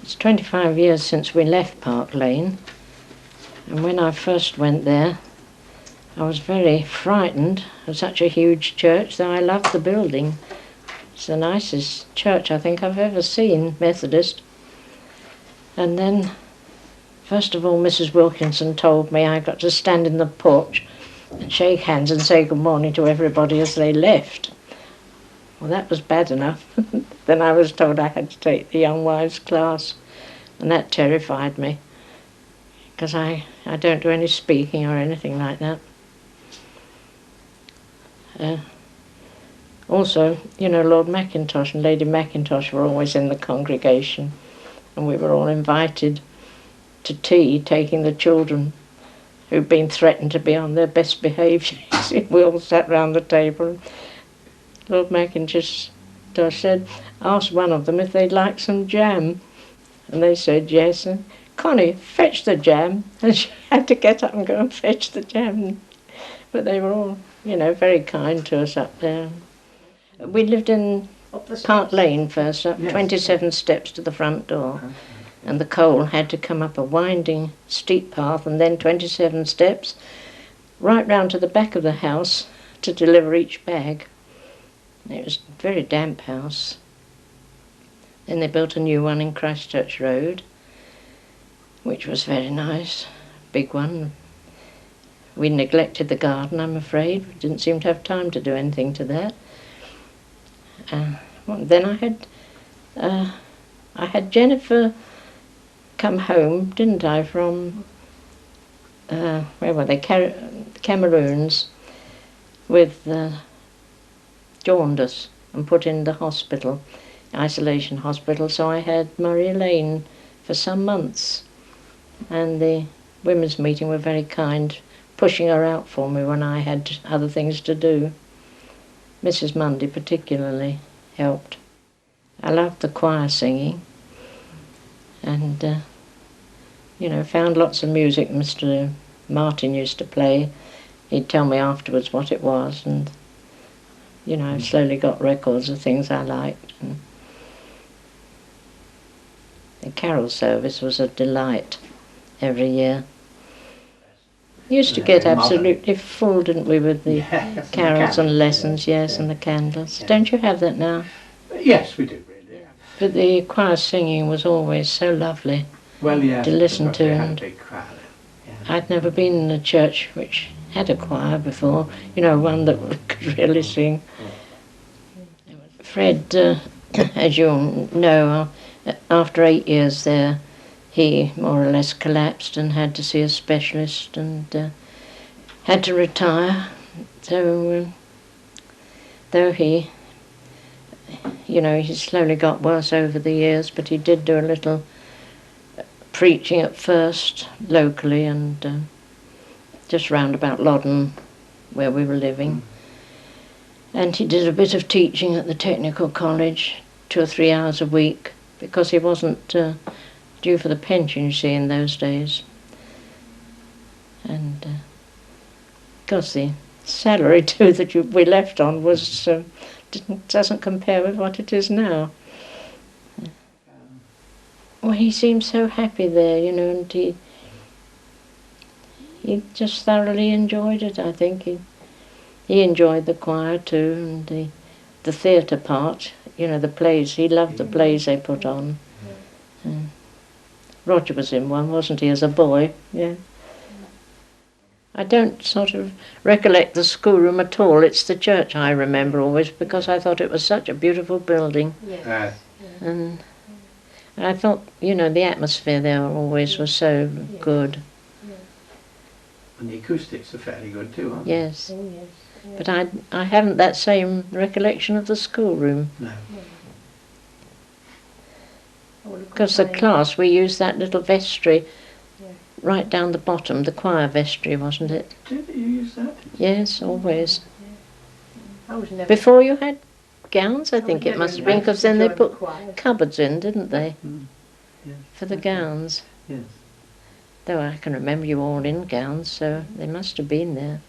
It's 25 years since we left Park Lane, and when I first went there I was very frightened of such a huge church, though I loved the building. It's the nicest church I think I've ever seen, Methodist. And then, first of all, Mrs. Wilkinson told me I got to stand in the porch and shake hands and say good morning to everybody as they left. Well, that was bad enough. Then I was told I had to take the Young Wives class, and that terrified me, because I don't do any speaking or anything like that. Also, you know, Lord Mackintosh and Lady Mackintosh were always in the congregation, and we were all invited to tea, taking the children who'd been threatened to be on their best behaviour. We all sat round the table. Lord Mackintosh said, asked one of them if they'd like some jam, and they said yes. And Connie, fetch the jam, and she had to get up and go and fetch the jam. But they were all, you know, very kind to us up there. We lived in Park Lane first, up 27 steps to the front door, and the coal had to come up a winding, steep path and then 27 steps right round to the back of the house to deliver each bag. It was a very damp house. Then they built a new one in Christchurch Road, which was very nice, big one. We neglected the garden, I'm afraid. We didn't seem to have time to do anything to that. Then I had Jennifer come home, didn't I, from, where were they, Cameroons, with jaundice, and put in the hospital, isolation hospital. So I had Murray Lane for some months, and the women's meeting were very kind, pushing her out for me when I had other things to do. Mrs. Mundy particularly helped. I loved the choir singing, and you know, found lots of music Mr. Martin used to play. He'd tell me afterwards what it was, and you know, I slowly got records of things I liked. And the carol service was a delight every year. Used to get absolutely full, didn't we, with the carols and lessons, yes, and the candles. Yeah. Don't you have that now? Yes, we do, really. Yeah. But the choir singing was always so lovely to listen to. And a big crowd. Yeah. I'd never been in a church which had a choir before, you know, one that could really sing. Fred, as you know, after 8 years there, he more or less collapsed and had to see a specialist and had to retire. So, though he, you know, he slowly got worse over the years, but he did do a little preaching at first, locally, and just round about Loddon, where we were living. And he did a bit of teaching at the Technical College, 2 or 3 hours a week, because he wasn't due for the pension, you see, in those days. And because the salary too that we left on was doesn't compare with what it is now. Well, he seemed so happy there, you know, and he just thoroughly enjoyed it. I think he enjoyed the choir too, and the theatre part, you know, the plays. He loved the plays they put on. Roger was in one, wasn't he, as a boy? Yeah. I don't sort of recollect the schoolroom at all. It's the church I remember always, because I thought it was such a beautiful building. Yes. And I thought, you know, the atmosphere there always was so good. And the acoustics are fairly good too, aren't they? Yes. But I haven't that same recollection of the schoolroom. No. Because the class, we used that little vestry right down the bottom, the choir vestry, wasn't it? Did you use that? Yes, always. Before you had gowns, I think it must have been, because then they put cupboards in, didn't they? Yes. For the gowns. Yes. Though I can remember you all in gowns, so they must have been there.